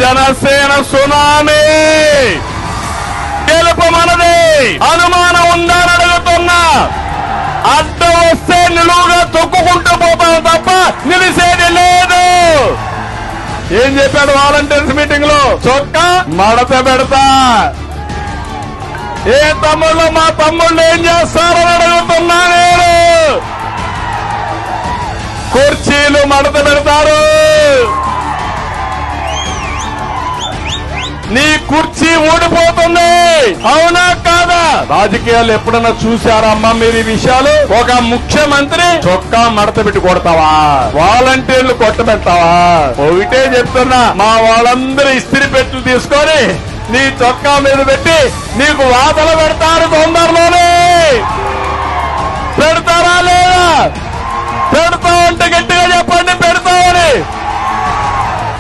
Janasena tsunami, గెలుపు మనది. అనుమానం ఉందా అని అడుగుతున్నా. అడ్డం వస్తే నిలువుగా తొక్కుకుంటూ పోతాం తప్ప నిలిసేది లేదు. ఏం చెప్పాడు వాలంటీర్స్ మీటింగ్ లో? చొక్కా మడత పెడతా. ఏ తమ్ముళ్ళు మా తమ్ముళ్ళు ఏం చేస్తారని అడుగుతున్నా నేను. కుర్చీలు మడత పెడతారు. నీ కుర్చీ ఊడిపోతుంది. అవునా కాదా? రాజకీయాలు ఎప్పుడన్నా చూశారమ్మా మీరు ఈ విషయాలు? ఒక ముఖ్యమంత్రి చొక్కా మడత పెట్టి కొడతావా? వాలంటీర్లు కొట్టబెడతావా? ఒకటే చెప్తున్నా, మా వాళ్ళందరూ ఇస్త్రీ పెట్టెలు తీసుకొని నీ చొక్కా మీద పెట్టి నీకు వాతలు పెడతారు. తొందరలోనే పెడతారా లేదా? పెడతావంటే గట్టిగా చెప్పండి పెడతామని.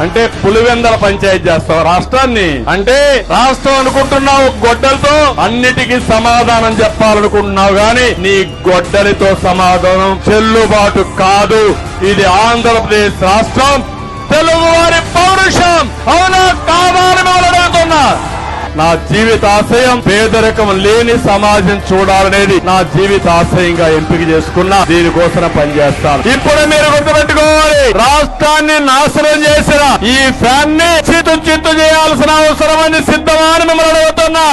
అంటే పులివెందల పంచాయతీ చేస్తావు రాష్ట్రాన్ని? అంటే రాష్ట్రం అనుకుంటున్నావు గొడ్డలతో అన్నిటికీ సమాధానం చెప్పాలనుకుంటున్నావు గాని నీ గొడ్డలితో సమాధానం చెల్లుబాటు కాదు. ఇది ఆంధ్రప్రదేశ్ రాష్ట్రం, తెలుగువారి పౌరుషం. అవునా కాదా అని అడుగుతున్నా. నా జీవితాశయం పేదరికం లేని సమాజం చూడాలనేది నా జీవితాశయంగా ఎంపిక చేసుకున్నా. దీనికోసం పనిచేస్తాను. ఇప్పుడు మీరు గుర్తుపెట్టుకోవాలి, రాష్ట్రాన్ని నాశనం చేసిన ఈ ఫ్యాన్ ని చిత్తు చేయాల్సిన అవసరం అని సిద్ధమా అని మిమ్మల్ని అడుగుతున్నా.